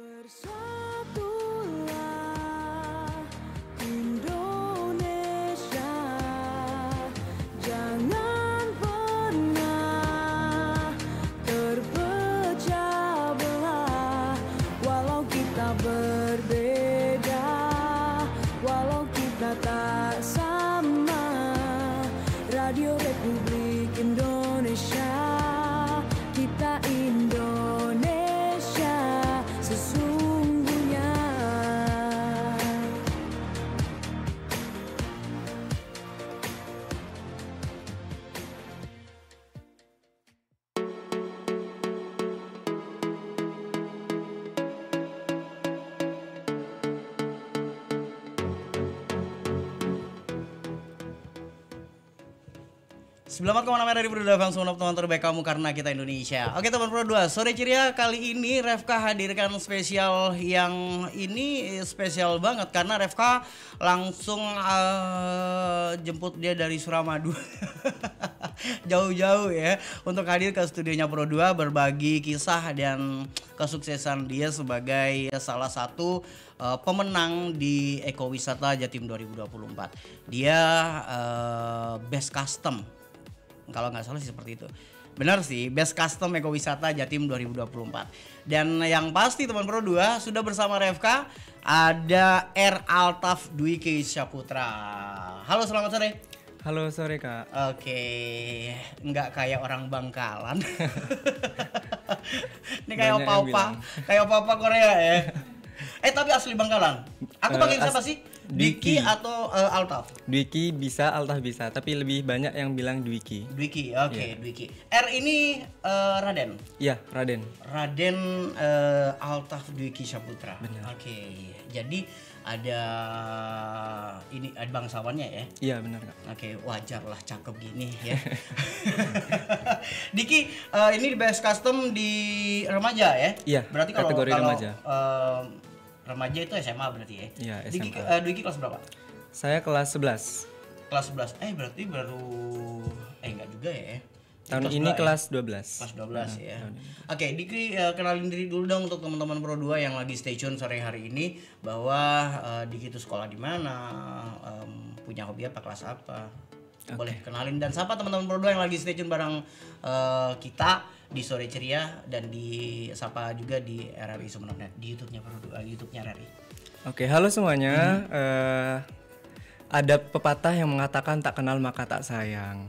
Bersatulah Indonesia, jangan pernah terpecah belah. Walau kita berbeda, walau kita tak sama, Radio Republik Indonesia, kita Indonesia sesungguhnya. Selamat kemana dari Berdua Fans teman terbaik kamu karena kita Indonesia. Oke teman Pro 2, sore ceria kali ini Refka hadirkan spesial yang ini spesial banget karena Refka langsung jemput dia dari Suramadu. Jauh-jauh ya untuk hadir ke studionya Pro 2 berbagi kisah dan kesuksesan dia sebagai salah satu pemenang di Ekowisata Jatim 2024. Dia Best Custom. Kalau nggak salah sih seperti itu. Benar sih, Best Custom Ekowisata Jatim 2024. Dan yang pasti teman Pro 2 sudah bersama Refka ada R. Altaf Dwiki Syaputra. Halo, selamat sore. Halo sore Kak. Oke, nggak kayak orang Bangkalan. Ini kayak opa-opa Korea ya. Tapi asli Bangkalan. Aku panggil siapa sih? Dwiki atau Altaf? Dwiki bisa, Altaf bisa, tapi lebih banyak yang bilang Dwiki. Dwiki, oke, yeah. Dwiki. R ini Raden? Iya, Raden. Raden Altaf Dwiki Syaputra. Oke, jadi ada ini ada bangsawannya ya? Iya, benar Kak. Oke, wajar lah cakep gini ya. Diki, ini Best Custom di remaja ya? Iya, berarti kategori remaja. Remaja itu SMA berarti ya? Iya, SMA. Dwiki kelas berapa? Saya kelas 11. Kelas 11. Berarti baru enggak juga ya? Tahun ini kelas 12. Kelas 12 ya. Oke, Diki kenalin diri dulu dong untuk teman-teman Pro 2 yang lagi stay tune sore hari ini bahwa Diki itu sekolah di mana, punya hobi apa, kelas apa. Boleh kenalin dan sapa teman-teman Pro 2 yang lagi stay tune bareng kita di Sore Ceria dan di sapa juga di RRI Sumeneb di YouTube-nya Pro 2, YouTube-nya RRI. Oke, halo semuanya. Ada pepatah yang mengatakan tak kenal maka tak sayang.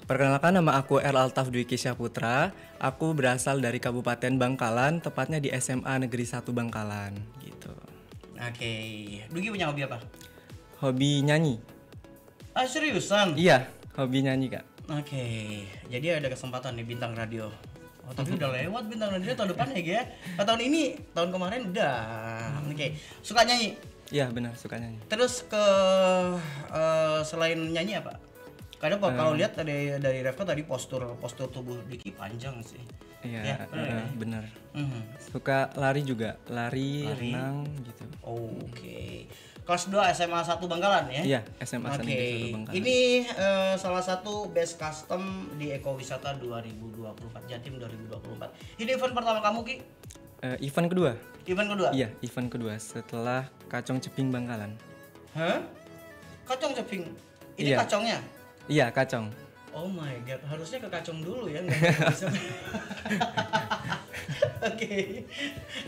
Perkenalkan, nama aku R. Altaf Dwiki Syaputra. Aku berasal dari Kabupaten Bangkalan, tepatnya di SMA Negeri 1 Bangkalan gitu. Oke, Dwiki punya hobi apa? Hobi nyanyi. Seriusan? Iya, hobi nyanyi Kak. Oke, jadi ada kesempatan nih bintang radio. Tapi udah lewat bintang radio tahun depan ya, tahun ini, tahun kemarin udah. Oke, suka nyanyi? Iya benar, suka nyanyi. Terus selain nyanyi apa? Kadang kalau lihat dari Refka tadi postur tubuh Diki panjang sih. Iya, benar. Suka lari juga, lari, renang gitu. Oke. Kelas 2 SMA 1 Bangkalan ya? Iya, SMA 1 Bangkalan. Ini salah satu Best Custom di Ekowisata 2024, Jatim 2024. Ini event pertama kamu, Ki? Event kedua. Event kedua? Iya, event kedua setelah Kacong Ceping Bangkalan. Hah? Kacong Ceping? Ini iya. Kacongnya? Iya, Kacong. Oh my god, harusnya ke Kacong dulu ya, nggak bisa. Oke,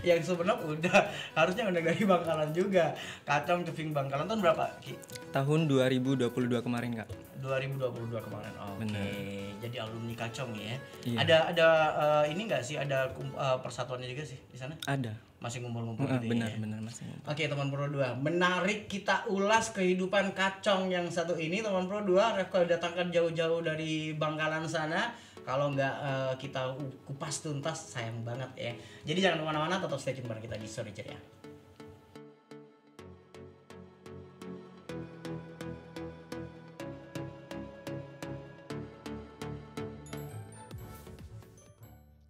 yang sebenarnya udah harusnya udah dari Bangkalan juga. Kacong Ceping Bangkalan tahun berapa, Ki? Tahun 2022 kemarin, Kak. 2022 kemarin. Oke. Jadi alumni Kacong ya. Iya. Ada ini enggak sih, ada persatuannya juga sih di sana? Ada. Masih ngumpul-ngumpul gitu benar, ya. Benar masih ngumpul. Oke, teman Pro 2. Menarik kita ulas kehidupan Kacong yang satu ini, teman Pro 2. Refka datangkan jauh-jauh dari Bangkalan sana. Kalau nggak kita kupas tuntas sayang banget ya. Jadi jangan kemana-mana, tetap stay tune bareng kita di Sore Ceria.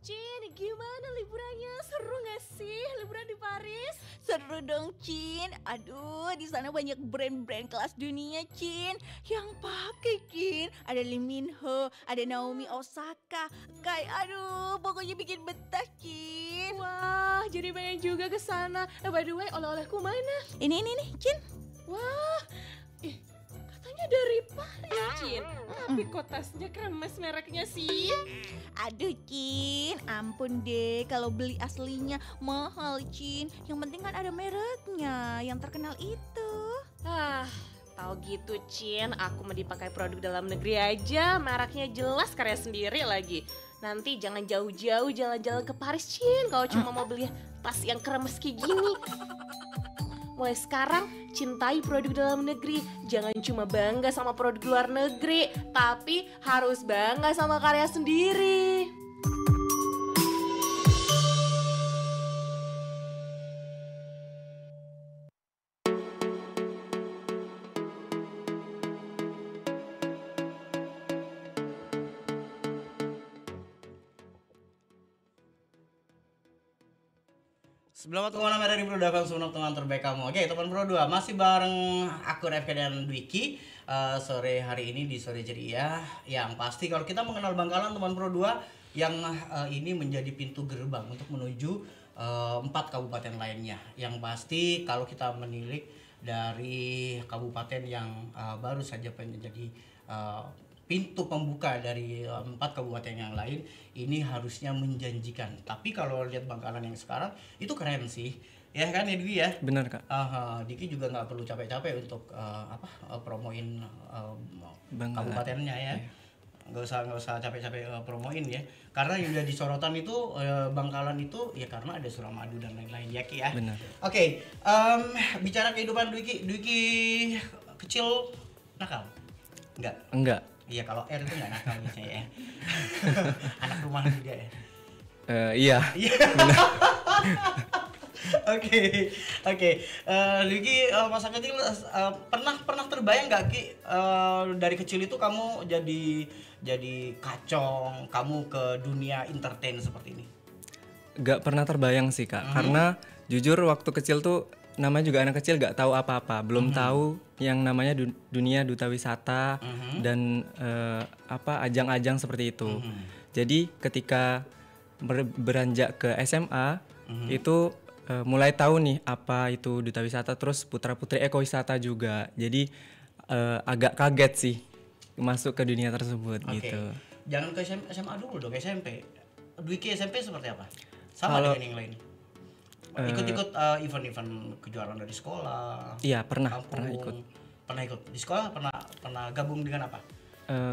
Cin, gimana liburannya? Seru nggak sih liburan di Paris? Seru dong Cin. Aduh, di sana banyak brand-brand kelas dunia Cin. Yang pakai Cin, ada Lee Min Ho, ada Naomi Osaka. Kayak aduh, pokoknya bikin betah Cin. Wah, jadi pengen juga ke sana. By the way, oleh-olehku mana? Ini nih, Cin. Wah, katanya dari Paris, Cin. Tapi kok tasnya kremes mereknya sih? Aduh, Cin, ampun deh kalau beli aslinya mahal, Cin. Yang penting kan ada mereknya, yang terkenal itu. Tahu gitu, Cin. Aku mau dipakai produk dalam negeri aja, mereknya jelas, karya sendiri lagi. Nanti jangan jauh-jauh jalan-jalan ke Paris, Cin, kalau cuma mau beli tas yang kremes kayak gini. Mulai sekarang, cintai produk dalam negeri. Jangan cuma bangga sama produk luar negeri, tapi harus bangga sama karya sendiri. Selamat malam dari Pro 2 Sunok teman terbaik kamu. Oke, teman Pro 2 masih bareng aku FK dan Dwiki sore hari ini di Sore Ceria. Yang pasti kalau kita mengenal Bangkalan teman Pro 2 yang ini menjadi pintu gerbang untuk menuju 4 kabupaten lainnya. Yang pasti kalau kita menilik dari kabupaten yang baru saja menjadi pintu pembuka dari 4 kabupaten yang lain, ini harusnya menjanjikan. Tapi kalau lihat Bangkalan yang sekarang itu keren sih, ya kan ya Dwi ya. Benar Kak. Diki juga nggak perlu capek-capek untuk promoin Bangkalan. kabupatennya ya. Nggak usah capek-capek promoin ya. Karena yang udah disorotan itu Bangkalan itu ya karena ada Suramadu dan lain-lain ya Ki ya. Benar. Oke, bicara kehidupan Dwiki kecil nakal? Enggak. Iya, kalau R itu nggak nakal biasanya ya. Anak rumahan juga ya. Iya. Oke. Dwiki masa kecil pernah terbayang nggak Ki dari kecil itu kamu jadi kacong, kamu ke dunia entertain seperti ini? Gak pernah terbayang sih Kak, karena jujur waktu kecil tuh namanya juga anak kecil gak tahu apa-apa, belum tahu yang namanya dunia duta wisata dan ajang-ajang seperti itu. Jadi ketika beranjak ke SMA itu mulai tahu nih apa itu duta wisata, terus putra-putri ekowisata juga. Jadi agak kaget sih masuk ke dunia tersebut gitu. Jangan ke SMA dulu dong, SMP. Dwiki SMP seperti apa? Sama Kalau dengan yang lain? Ikut-ikut event-event kejuaraan dari sekolah? Iya, pernah ikut. Pernah ikut di sekolah? Pernah gabung dengan apa?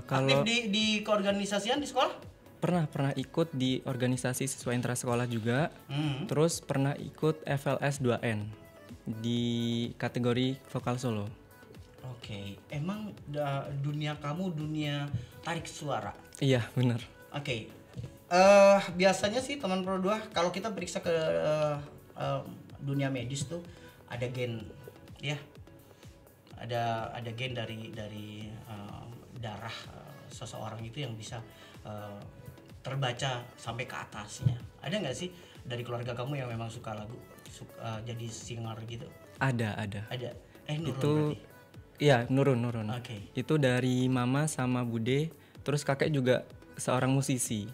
Kalau Aktif di keorganisasian di sekolah? pernah ikut di organisasi siswa intrasekolah juga. Terus pernah ikut FLS 2N di kategori vokal solo. Oke, emang dunia kamu dunia tarik suara? Iya, benar. Oke. Biasanya sih teman Pro 2 kalau kita periksa ke dunia medis tuh ada gen ya. Ada gen dari darah seseorang itu yang bisa terbaca sampai ke atasnya. Ada nggak sih dari keluarga kamu yang memang suka lagu, jadi singer gitu? Ada. Nurun Itu berarti? iya, nurun. Oke. Itu dari mama sama bude, terus kakek juga seorang musisi.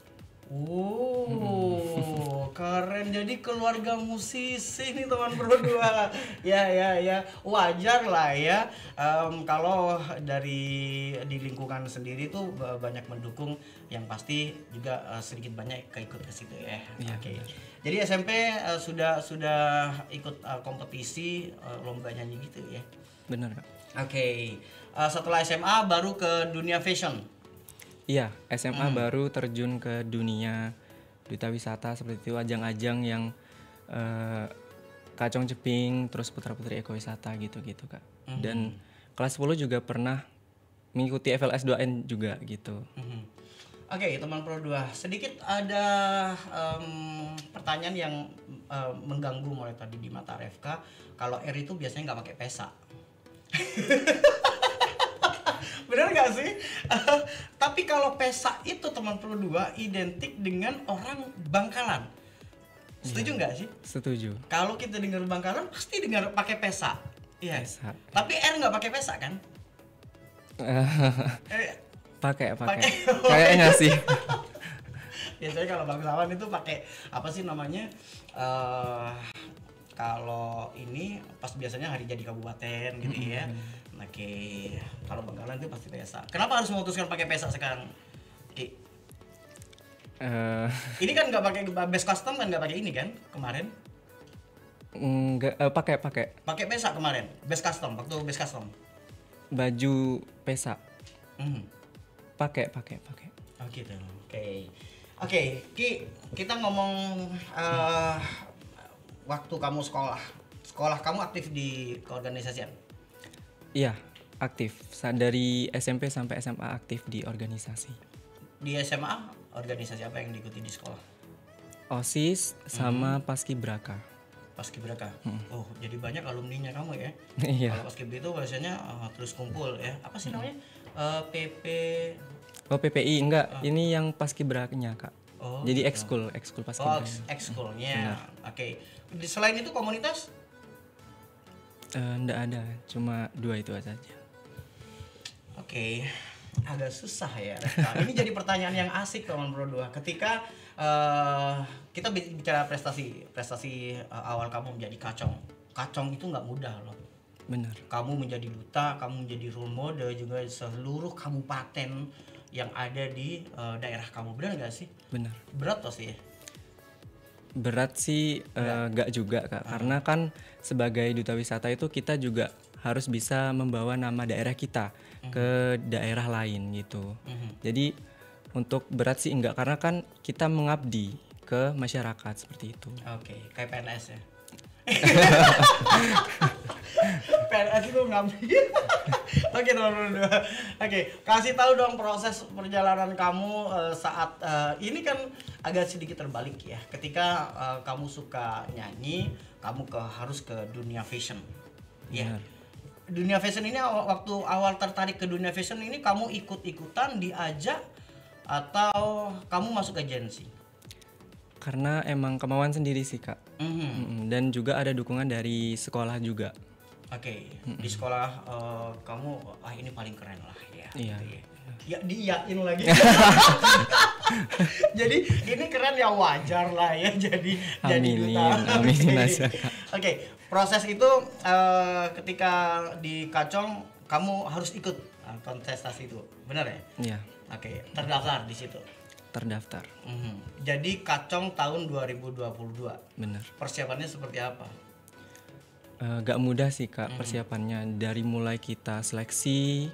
Keren, jadi keluarga musisi nih teman Pro 2. Ya, wajar lah ya. Kalau di lingkungan sendiri tuh banyak mendukung, yang pasti juga sedikit banyak keikut ke situ ya. Iya, Oke. Jadi SMP sudah ikut kompetisi lomba nyanyi gitu ya. Benar Kak. Oke. Setelah SMA baru ke dunia fashion. Iya, SMA baru terjun ke dunia duta wisata seperti itu, ajang-ajang yang Kacong Ceping, terus putra-putri ekowisata gitu-gitu Kak. Dan kelas 10 juga pernah mengikuti FLS 2N juga gitu. Oke, teman Pro 2, sedikit ada pertanyaan yang mengganggu mulai tadi di mata RFK. Kalau R itu biasanya nggak pakai pesa. Bener gak sih? Tapi kalau pesa itu teman Pro 2 identik dengan orang Bangkalan. Setuju nggak sih? Setuju. Kalau kita dengar Bangkalan pasti dengar pakai pesa. Iya. Pesa. Tapi R nggak pakai pesa kan? Pakai. Pakai. Kayaknya sih. Biasanya kalau bangsawan itu pakai apa sih namanya? Kalau ini pas biasanya hari jadi kabupaten gitu ya. Oke, kalau Bangkalan itu pasti pesa. Kenapa harus memutuskan pakai pesa sekarang, Ki? Ini kan nggak pakai base custom kan, nggak pakai ini kan kemarin? Enggak, pakai Pakai pesa kemarin, base custom waktu base custom. baju pesa. Hmm. Pakai. Oh gitu. Oke, Ki, kita ngomong waktu kamu sekolah kamu aktif di keorganisasian? Iya, aktif. Dari SMP sampai SMA aktif di organisasi. Di SMA organisasi apa yang diikuti di sekolah? OSIS sama Paskibraka. Paskibraka. Oh, jadi banyak alumninya kamu ya? Iya. Kalau Paskibra itu biasanya terus kumpul ya. Apa sih namanya? PP. Oh, PPI enggak. Ini yang Paskibrakanya, Kak. Oh, Jadi gitu. ekskul Oh, Paskibra. ekskulnya. Oke. Selain itu komunitas? Enggak ada, cuma 2 itu aja. Oke. Agak susah ya, Reka. Ini jadi pertanyaan yang asik teman Pro 2. Ketika kita bicara prestasi awal kamu menjadi kacong. Kacong itu nggak mudah loh. Benar. Kamu menjadi duta, kamu menjadi role model juga seluruh kabupaten yang ada di daerah kamu. Benar nggak sih? Benar. Berat pasti ya? Berat sih enggak juga, Kak. Karena kan sebagai duta wisata itu kita juga harus bisa membawa nama daerah kita ke daerah lain gitu. Jadi untuk berat sih enggak, karena kan kita mengabdi ke masyarakat seperti itu. Oke, kayak PNS ya. PNS itu ngabdi. Oke teman-teman. Oke, kasih tahu dong proses perjalanan kamu saat ini kan agak sedikit terbalik ya. Ketika kamu suka nyanyi, kamu harus ke dunia fashion. Ya. Dunia fashion ini waktu awal tertarik ke dunia fashion ini kamu ikut-ikutan diajak atau kamu masuk agensi? Karena emang kemauan sendiri sih, Kak. Dan juga ada dukungan dari sekolah juga. Oke, di sekolah kamu ini paling keren lah ya. Iya. Gitu ya. Ya diiyain lagi. Jadi ini keren ya, wajar lah ya jadi duta. Aminin aja. Oke, proses itu ketika di Kacong kamu harus ikut kontestasi itu, benar ya? Iya, Oke, terdaftar di situ. terdaftar. Jadi Kacong tahun 2022. Benar. Persiapannya seperti apa? Gak mudah sih, Kak, persiapannya. Dari mulai kita seleksi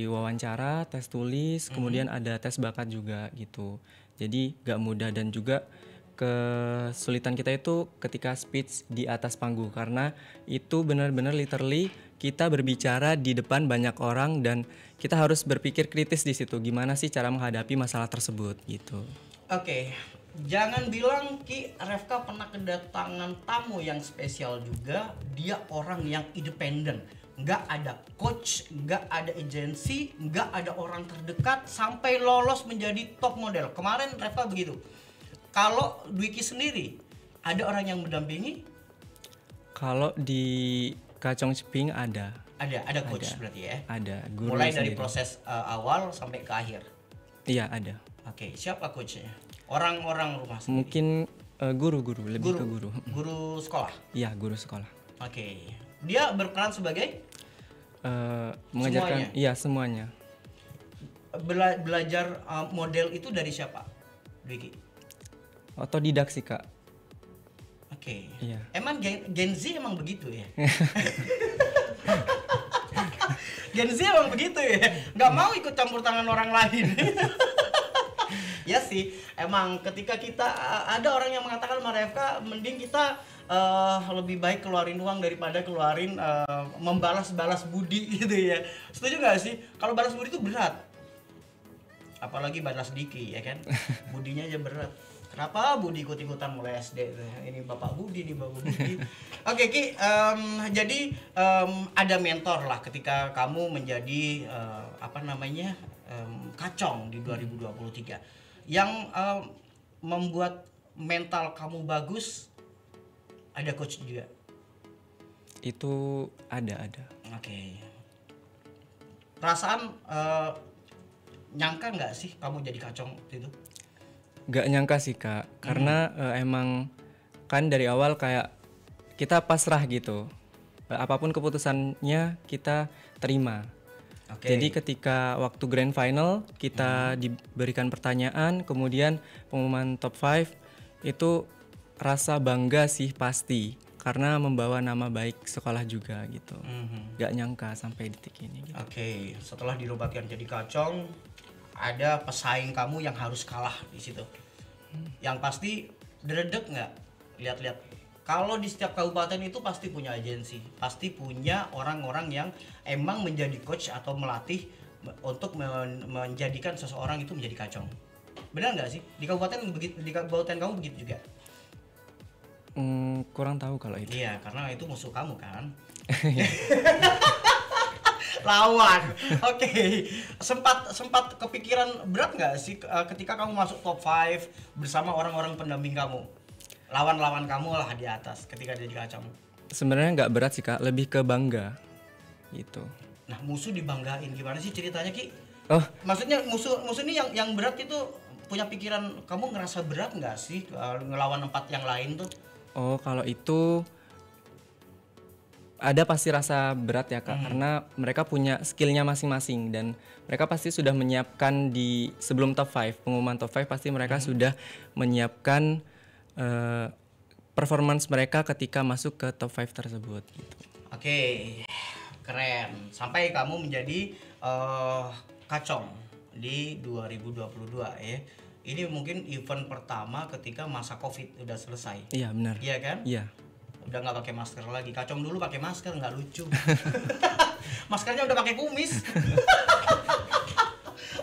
wawancara, tes tulis, kemudian ada tes bakat juga gitu. Jadi gak mudah, dan juga kesulitan kita itu ketika speech di atas panggung, karena itu benar-benar literally kita berbicara di depan banyak orang dan kita harus berpikir kritis di situ, gimana sih cara menghadapi masalah tersebut gitu. Oke, jangan bilang Ki Refka pernah kedatangan tamu yang spesial juga. Dia orang yang independen, nggak ada coach, nggak ada agensi, nggak ada orang terdekat, sampai lolos menjadi top model. Kemarin Refka begitu. Kalau Dwiki sendiri, ada orang yang mendampingi? Kalau di Kacong Ceping ada Coach berarti ya? Ada guru Mulai dari sendiri. proses awal sampai ke akhir. Iya, ada. Oke, siapa coachnya? Orang-orang rumah sendiri? Mungkin guru-guru, lebih ke guru. Guru sekolah? Iya, guru sekolah. Oke. Dia berperan sebagai? Mengajarkan, Semuanya? iya semuanya. Belajar model itu dari siapa, Dwiki? Otodidak sih, Kak. Oke. Iya. Emang Gen Z emang begitu ya? Gen Z emang begitu ya? Nggak mau ikut campur tangan orang lain. Ya sih, emang ketika kita ada orang yang mengatakan sama Refka, mending kita lebih baik keluarin uang daripada keluarin membalas budi gitu ya. Setuju nggak sih? Kalau balas budi itu berat. Apalagi balas Diki ya kan? Budinya aja berat. Kenapa Budi ikut-ikutan mulai SD? Ini Bapak Budi, ini Bapak Budi. Oke Ki, jadi ada mentor lah ketika kamu menjadi Kacong di 2023. Yang membuat mental kamu bagus, ada coach juga? Itu ada. Oke. Perasaan nyangka nggak sih kamu jadi kacong waktu itu? Gak nyangka sih Kak, karena emang kan dari awal kayak kita pasrah gitu. Apapun keputusannya kita terima. Oke. Jadi ketika waktu grand final kita diberikan pertanyaan, kemudian pengumuman top 5 itu rasa bangga sih pasti karena membawa nama baik sekolah juga gitu. Gak nyangka sampai detik ini gitu. Oke, setelah dirobatkan jadi kacong, ada pesaing kamu yang harus kalah di situ. Yang pasti deredek nggak lihat-lihat. Kalau di setiap kabupaten itu pasti punya agensi, pasti punya orang-orang yang emang menjadi coach atau melatih untuk menjadikan seseorang itu menjadi kacong. Benar nggak sih? Di kabupaten kamu begitu juga? Kurang tahu kalau itu. Iya, karena itu musuh kamu kan. Lawan. Oke. Sempat kepikiran berat nggak sih ketika kamu masuk top 5 bersama orang-orang pendamping kamu? Lawan-lawan kamu lah di atas ketika jadi kacang. Sebenarnya nggak berat sih Kak, lebih ke bangga gitu. Nah, musuh dibanggain gimana sih ceritanya Ki? Oh, Maksudnya musuh ini yang berat itu punya pikiran, kamu ngerasa berat nggak sih ngelawan 4 yang lain tuh? oh kalau itu ada pasti rasa berat ya Kak, karena mereka punya skillnya masing-masing dan mereka pasti sudah menyiapkan di sebelum top 5, pengumuman top 5 pasti mereka sudah menyiapkan performance mereka ketika masuk ke top 5 tersebut gitu. Oke, keren. Sampai kamu menjadi kacong di 2022 ya. Ini mungkin event pertama ketika masa Covid udah selesai. Iya benar. Iya kan? Iya. Udah nggak pakai masker lagi. Kacong dulu pakai masker nggak lucu. Maskernya udah pakai kumis.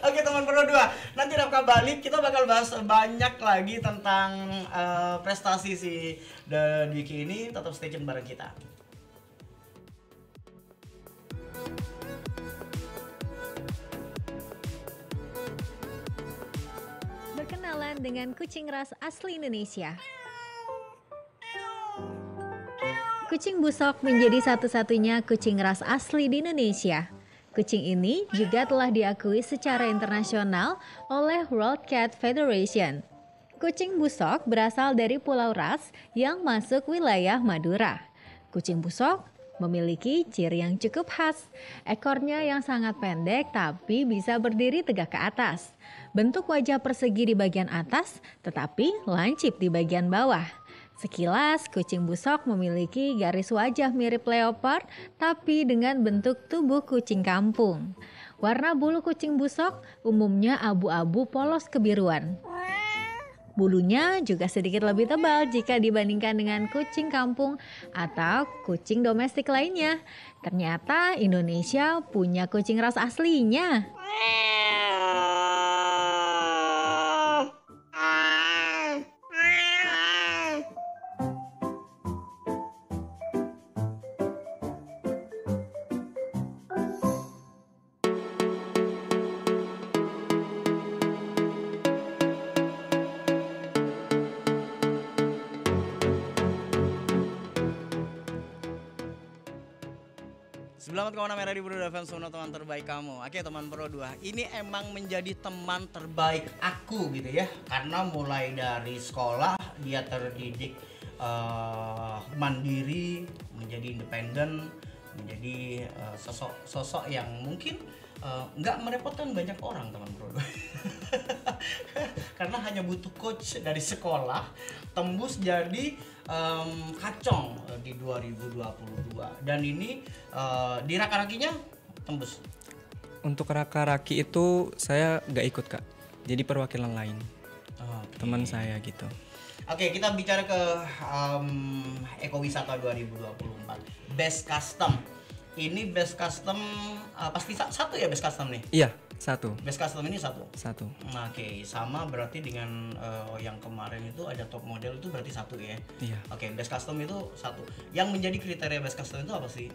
Oke teman Pro 2, nanti Rafka balik kita bakal bahas banyak lagi tentang prestasi si Dwiki ini. Tetap stay tune bareng kita. Berkenalan dengan kucing ras asli Indonesia. Kucing busok menjadi satu-satunya kucing ras asli di Indonesia. Kucing ini juga telah diakui secara internasional oleh World Cat Federation. Kucing busok berasal dari Pulau Ras yang masuk wilayah Madura. Kucing busok memiliki ciri yang cukup khas. Ekornya yang sangat pendek tapi bisa berdiri tegak ke atas. Bentuk wajah persegi di bagian atas tetapi lancip di bagian bawah. Sekilas, kucing busok memiliki garis wajah mirip leopard, tapi dengan bentuk tubuh kucing kampung. Warna bulu kucing busok umumnya abu-abu polos kebiruan. Bulunya juga sedikit lebih tebal jika dibandingkan dengan kucing kampung atau kucing domestik lainnya. Ternyata Indonesia punya kucing ras aslinya. Selamat kawan merah di Pro 2 FM, semua teman terbaik kamu. Oke teman Pro 2, ini emang menjadi teman terbaik aku gitu ya. Karena mulai dari sekolah dia terdidik mandiri, menjadi independen, menjadi sosok yang mungkin nggak merepotkan banyak orang teman Pro 2. Karena hanya butuh coach dari sekolah tembus jadi kacong di 2022 dan ini di raka-rakinya tembus. Untuk raka-raki itu saya nggak ikut Kak, jadi perwakilan lain. Teman saya gitu. Oke, kita bicara ke Ekowisata 2024 Best Custom. Ini Best Custom pasti satu ya Best Custom nih? Iya, satu. Best Custom ini satu? Satu. Oke, sama berarti dengan yang kemarin itu ada top model itu berarti satu ya? Iya. Oke, Best Custom itu satu. Yang menjadi kriteria Best Custom itu apa sih?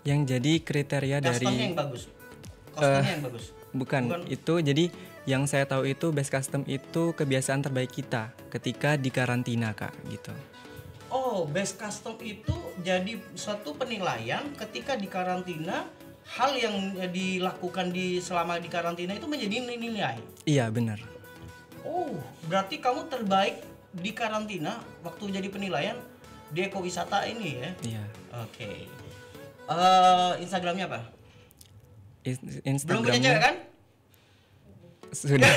Yang jadi kriteria dari Customnya yang bagus? Kostumnya yang bagus? Bukan, itu jadi yang saya tahu itu Best Custom itu kebiasaan terbaik kita ketika di karantina Kak gitu. Oh, Best Custom itu jadi suatu penilaian ketika di karantina hal yang dilakukan selama di karantina itu menjadi nilai. Iya, benar. Oh, berarti kamu terbaik di karantina waktu jadi penilaian di ekowisata ini ya? Iya. Oke. Instagramnya apa? Belum punya Instagramnya cewek kan? sudah.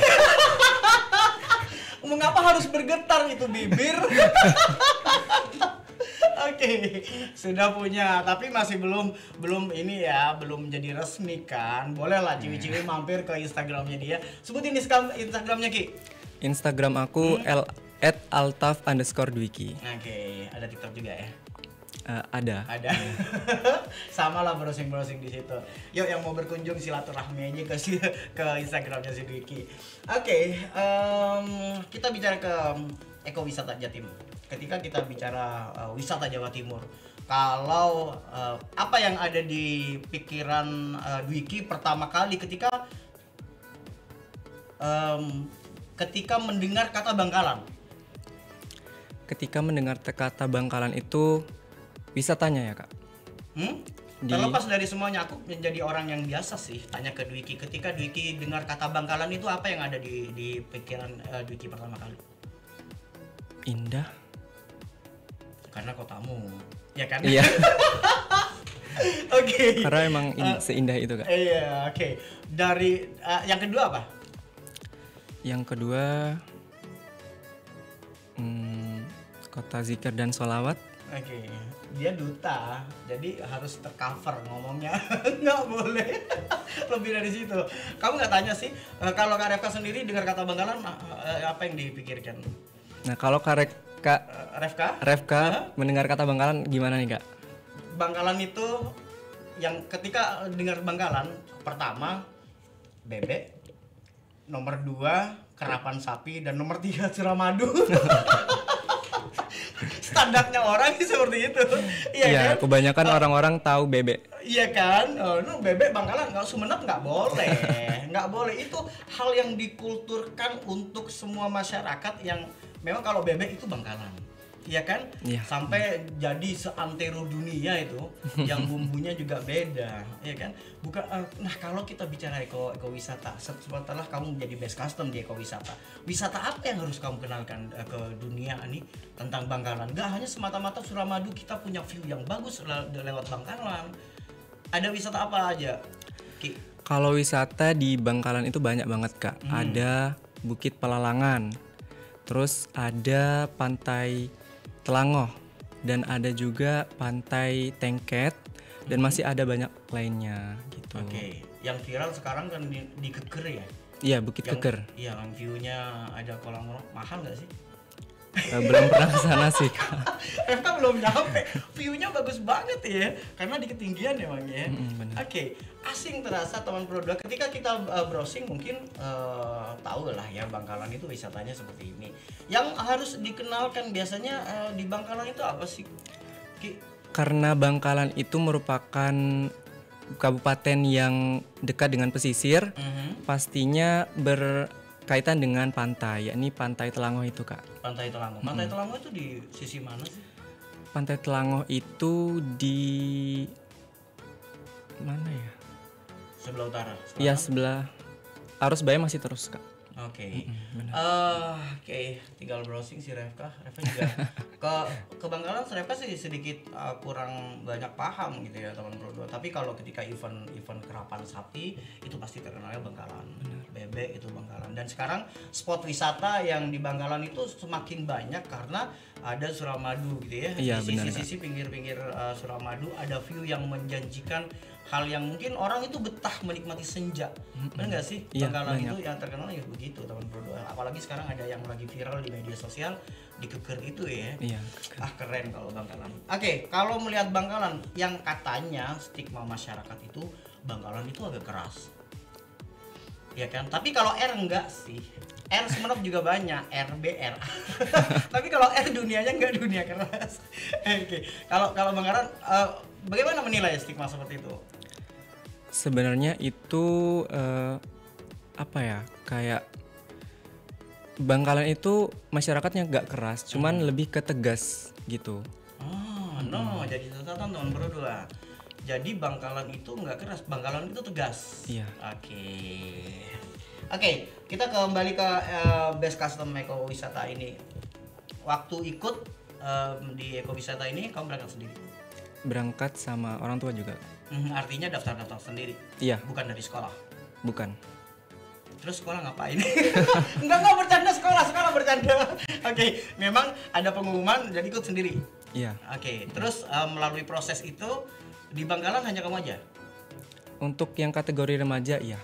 Mengapa harus bergetar itu bibir? Oke, sudah punya, tapi masih belum ini ya, belum jadi resmi kan. Boleh lah ciwi-ciwi mampir ke Instagramnya dia. Sebutin Instagramnya Ki. Instagram aku @altaf_dwiki. Oke, ada TikTok juga ya? Ada. Sama lah browsing di situ. Yuk yang mau berkunjung silaturahmi aja ke Instagramnya si Dwiki. Oke, kita bicara ke ekowisata Jatim. Ketika kita bicara wisata Jawa Timur, kalau apa yang ada di pikiran Dwiki pertama kali ketika mendengar kata Bangkalan? Ketika mendengar kata Bangkalan itu wisatanya ya, Kak? Terlepas dari semuanya, aku menjadi orang yang biasa sih tanya ke Dwiki. Ketika Dwiki dengar kata Bangkalan itu apa yang ada di pikiran Dwiki pertama kali? Indah. Karena kotamu, ya kan? Iya. Oke. Karena emang seindah itu, Kak. Iya, oke. Dari yang kedua apa? Yang kedua kota zikir dan sholawat. Oke, dia duta, jadi harus tercover ngomongnya, nggak boleh lebih dari situ. Kamu nggak tanya sih, kalau Kak Refka sendiri dengar kata Bangkalan, apa yang dipikirkan? Nah, kalau Refka mendengar kata Bangkalan gimana nih, Kak? Bangkalan itu yang ketika dengar Bangkalan, pertama bebek, nomor 2 kerapan sapi, dan nomor 3 suramadu. Standarnya orang seperti itu. Iya, kan? kebanyakan orang-orang tahu bebek. Iya kan, bebek Bangkalan, nggak Sumenep nggak boleh, nggak boleh. Itu hal yang dikulturkan untuk semua masyarakat yang memang kalau bebek itu Bangkalan, iya kan? Iya. Sampai jadi seantero dunia itu, yang bumbunya juga beda, iya kan? Bukan. Nah kalau kita bicara ekowisata, setelah kamu menjadi best custom di ekowisata, wisata apa yang harus kamu kenalkan ke dunia ini tentang Bangkalan? Gak hanya semata-mata Suramadu, kita punya view yang bagus lewat Bangkalan. Ada wisata apa aja, Ki? Kalau wisata di Bangkalan itu banyak banget, Kak. Ada Bukit Pelalangan, terus ada Pantai Telangoh, dan ada juga Pantai Tengket, dan masih ada banyak lainnya gitu. Oke, yang viral sekarang kan di Keker ya? Iya, Bukit Keker. Iya, yang view-nya ada kolam renang, mahal nggak sih? Belum pernah kesana sih, Kak. Refka belum nyampe, view-nya bagus banget ya, karena di ketinggian ya Bang ya. Oke, asing terasa teman Pro 2 ketika kita browsing mungkin tahu lah ya Bangkalan itu wisatanya seperti ini. Yang harus dikenalkan biasanya di Bangkalan itu apa sih, Ki? Karena Bangkalan itu merupakan kabupaten yang dekat dengan pesisir, pastinya berkaitan dengan pantai, yakni Pantai Telangoh itu, Kak. Pantai Telangoh. Pantai Telangoh itu di sisi mana sih? Pantai Telangoh itu di mana ya? Sebelah utara. Iya, sebelah arus Baya masih terus, Kak. Oke. Oke, tinggal browsing si Refka. Refka juga ke Bangkalan Refka sih sedikit kurang banyak paham gitu ya teman Pro 2. Tapi kalau ketika event kerapan sapi itu pasti terkenalnya Bangkalan. Bebek itu Bangkalan. Dan sekarang spot wisata yang di Bangkalan itu semakin banyak karena ada Suramadu gitu ya. Iya, di benar, sisi pinggir-pinggir Suramadu ada view yang menjanjikan hal yang mungkin orang itu betah menikmati senja. Benar nggak sih? Iya, Bangkalan banyak. itu yang terkenal ya begitu teman Pro 2. Apalagi sekarang ada yang lagi viral di media sosial di Keker itu ya. Iya. Keren kalau Bangkalan. Oke, kalau melihat Bangkalan yang katanya stigma masyarakat itu Bangkalan itu agak keras. Ya kan? Tapi kalau R enggak sih. R Sumenep juga banyak, RBR. Tapi kalau R dunianya enggak dunia keras. Oke. Kalau Bangkalan bagaimana menilai stigma seperti itu? Sebenarnya itu apa ya? Kayak Bangkalan itu masyarakatnya nggak keras, cuman lebih ke tegas gitu. Oh, no, jadi catatan teman Pro 2. Jadi Bangkalan itu nggak keras, Bangkalan itu tegas. Iya. Oke, kita kembali ke Best Custom Ekowisata ini. Waktu ikut di ekowisata ini kamu berangkat sendiri? Berangkat sama orang tua juga. Artinya daftar sendiri? Iya. Bukan dari sekolah? Bukan. Terus sekolah ngapain? Enggak bercanda, sekolah bercanda. Oke, memang ada pengumuman jadi ikut sendiri? Iya. Oke, terus melalui proses itu di Bangkalan hanya kamu aja? Untuk yang kategori remaja, iya.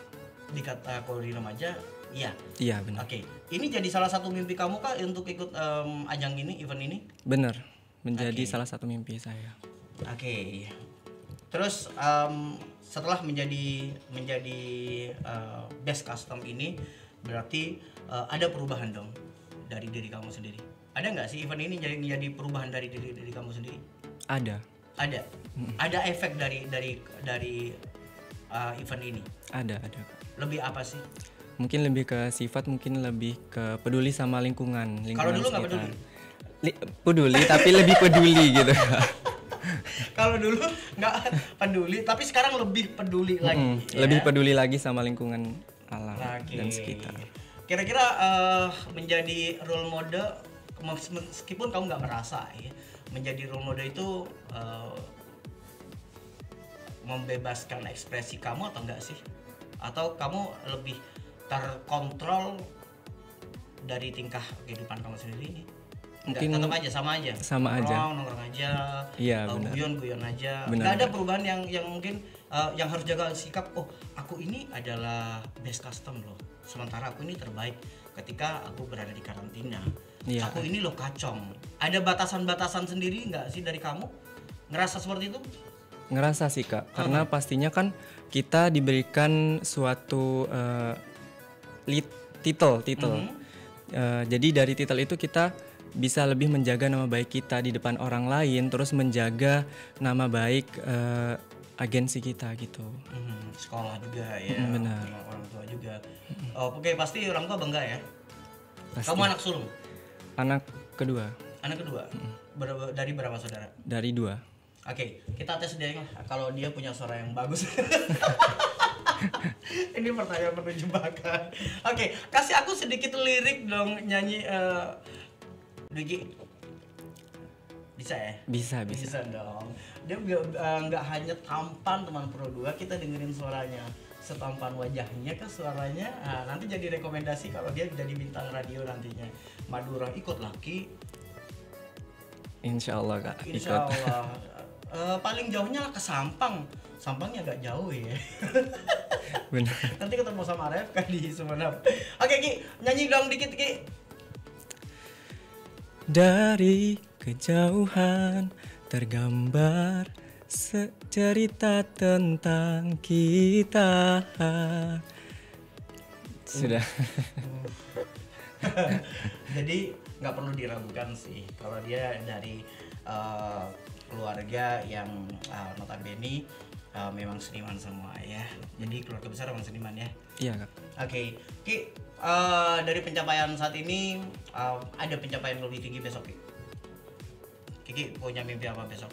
Di kategori remaja, iya? Iya, benar. Oke, ini jadi salah satu mimpi kamu kah untuk ikut ajang ini, event ini? Benar, menjadi Oke. salah satu mimpi saya. Oke. Terus setelah menjadi Best Custom ini berarti ada perubahan dong dari diri kamu sendiri. Ada nggak sih event ini jadi perubahan dari diri kamu sendiri? Ada. Ada efek dari event ini? Ada. Lebih apa sih? Mungkin lebih ke sifat, mungkin lebih ke peduli sama lingkungan Kalau dulu nggak sekitar. peduli? Peduli, tapi lebih peduli gitu. Kalau dulu nggak peduli, tapi sekarang lebih peduli lagi. Ya? Lebih peduli lagi sama lingkungan alam Oke. dan sekitar. Kira-kira menjadi role model, meskipun kamu nggak merasa ya, menjadi role model itu membebaskan ekspresi kamu atau enggak sih? Atau kamu lebih terkontrol dari tingkah kehidupan kamu sendiri ini? Enggak, Mungkin tetap aja sama aja. Nongkrong aja. Iya, benar. Guyon aja. Benar. Enggak ada perubahan yang mungkin yang harus jaga sikap. Oh, aku ini adalah Best Custom loh. Sementara aku ini terbaik ketika aku berada di karantina. Iya. Aku ini loh kacong. Ada batasan-batasan sendiri enggak sih dari kamu? Ngerasa seperti itu? Ngerasa sih Kak, karena pastinya kan kita diberikan suatu titel. Jadi dari titel itu kita bisa lebih menjaga nama baik kita di depan orang lain, terus menjaga nama baik agensi kita gitu. Sekolah juga ya. Benar. Orang tua juga. Oke, pasti orang tua bangga ya. Pasti. Kamu anak sulung? Anak kedua. Anak kedua. Dari berapa saudara? Dari 2. Oke, kita tes dia kalau dia punya suara yang bagus. Ini pertanyaan penuh jebakan. Oke, kasih aku sedikit lirik dong nyanyi Dwiki. Bisa ya? Bisa. Bisa dong. Dia nggak hanya tampan teman Pro 2, kita dengerin suaranya. Setampan wajahnya ke suaranya. Nanti jadi rekomendasi kalau dia jadi bintang radio nantinya. Madura ikut laki. Insya Allah Kak. Insya Ikut. Allah. Paling jauhnya lah ke Sampang. Sampangnya agak jauh ya. Benar. Nanti ketemu sama Ref kan di Sumeneb. Oke Ki, nyanyi dong dikit Ki. Dari kejauhan tergambar cerita tentang kita. Sudah. Jadi nggak perlu diragukan sih kalau dia dari keluarga yang notabene memang seniman semua ya. Jadi keluarga besar memang seniman ya. Iya Kak. Oke, Ki, dari pencapaian saat ini ada pencapaian lebih tinggi besok Ki? Kiki punya mimpi apa besok?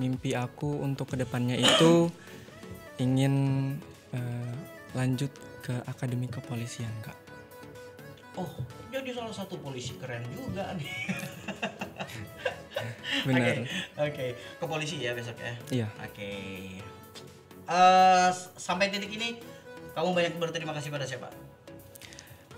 Mimpi aku untuk kedepannya itu ingin lanjut ke akademi kepolisian Kak. Oh, jadi salah satu polisi keren juga nih. Benar. Oke. Ke polisi ya besok ya. Iya. Oke. Sampai titik ini kamu banyak berterima kasih pada siapa?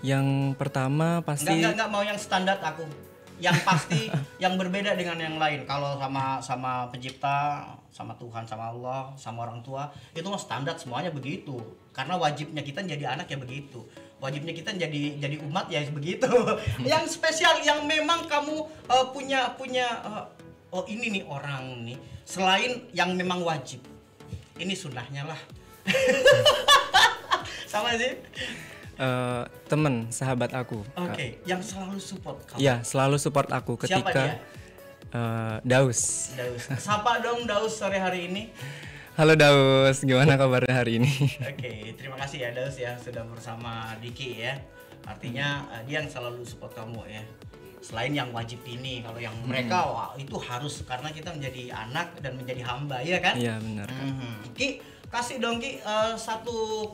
Yang pertama pasti Enggak mau yang standar aku. Yang pasti yang berbeda dengan yang lain. Kalau sama pencipta, sama Tuhan, sama Allah, sama orang tua, itu mah standar semuanya begitu. Karena wajibnya kita jadi anak ya begitu. Wajibnya kita jadi umat ya begitu. Yang spesial yang memang kamu punya oh ini nih orang nih selain yang memang wajib. Ini sunnahnya lah. Sama sih. temen sahabat aku. Oke, yang selalu support kamu. Iya, selalu support aku Siapa ketika dia? Daus. Daus. Sapa dong Daus sore hari ini. Halo Daus, gimana kabarnya hari ini? Oke, terima kasih ya Daus ya sudah bersama Diki ya. Artinya dia yang selalu support kamu ya. selain yang wajib ini. Kalau yang mereka wah itu harus karena kita menjadi anak dan menjadi hamba, ya kan? Iya benar. Ki, kasih dong Ki satu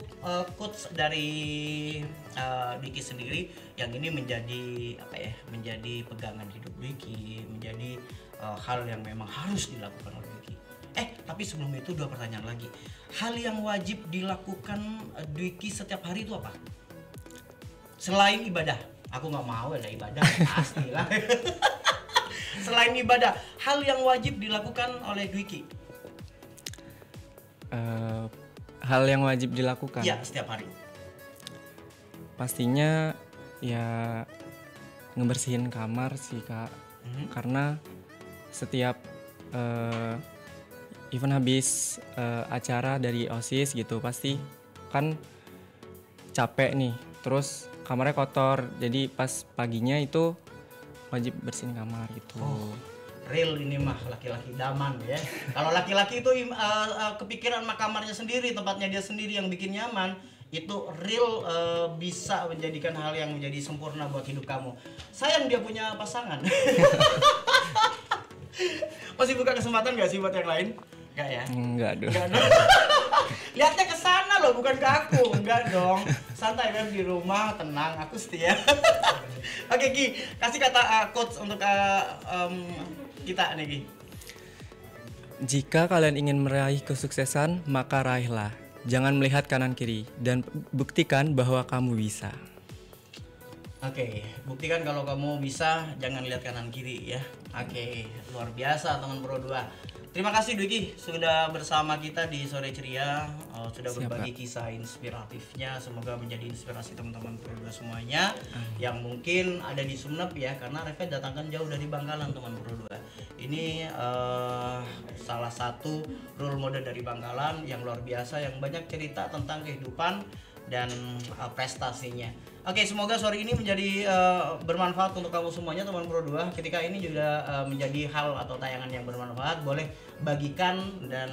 quotes dari Dwiki sendiri yang ini menjadi apa ya? Menjadi pegangan hidup Dwiki, menjadi hal yang memang harus dilakukan oleh Dwiki. Tapi sebelum itu 2 pertanyaan lagi. Hal yang wajib dilakukan Dwiki setiap hari itu apa? Selain ibadah. Aku nggak mau ada ibadah, pastilah. Selain ibadah, hal yang wajib dilakukan oleh Dwiki. Hal yang wajib dilakukan. Iya, setiap hari. Pastinya ya ngebersihin kamar sih Kak. Karena setiap event habis acara dari OSIS gitu pasti kan capek nih, terus kamarnya kotor, jadi pas paginya itu wajib bersihin kamar gitu. Real ini mah laki-laki daman ya. Kalau laki-laki itu kepikiran sama kamarnya sendiri, tempatnya dia sendiri yang bikin nyaman, itu real bisa menjadikan hal yang menjadi sempurna buat hidup kamu. Sayang dia punya pasangan. Masih buka kesempatan gak sih buat yang lain? Enggak ya? Enggak dong. Lihatnya ke sana loh, bukan ke aku. Enggak dong. Santai Beb, di rumah, tenang, aku setia. Oke Ki, kasih kata quotes untuk kita nih Ki. Jika kalian ingin meraih kesuksesan, maka raihlah. Jangan melihat kanan kiri dan buktikan bahwa kamu bisa. Oke, buktikan kalau kamu bisa, jangan lihat kanan kiri ya. Oke, luar biasa teman Pro 2. Terima kasih Dwiki sudah bersama kita di Sore Ceria, sudah berbagi kisah inspiratifnya. Semoga menjadi inspirasi teman-teman Pro 2 semuanya yang mungkin ada di Sumenep ya, karena Revet datangkan jauh dari Bangkalan teman Pro 2. Ini salah satu role model dari Bangkalan yang luar biasa, yang banyak cerita tentang kehidupan dan prestasinya. Oke, semoga sore ini menjadi bermanfaat untuk kamu semuanya teman Pro 2. Ketika ini juga menjadi hal atau tayangan yang bermanfaat, boleh bagikan dan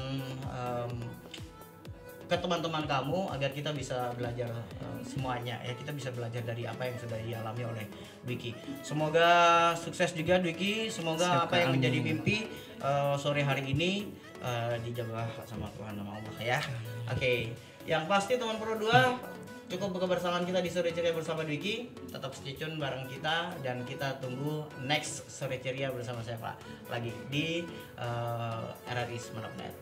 ke teman-teman kamu agar kita bisa belajar semuanya ya. Kita bisa belajar dari apa yang sudah dialami oleh Dwiki. Semoga sukses juga Dwiki. Semoga apa yang menjadi mimpi sore hari ini dijabah sama Tuhan sama Allah ya. Oke. Yang pasti teman Pro 2, cukup kebersamaan kita di Sore Ceria bersama Dwiki. Tetap stay tune bareng kita dan kita tunggu next Sore Ceria bersama siapa lagi di RRI Sumenep Net.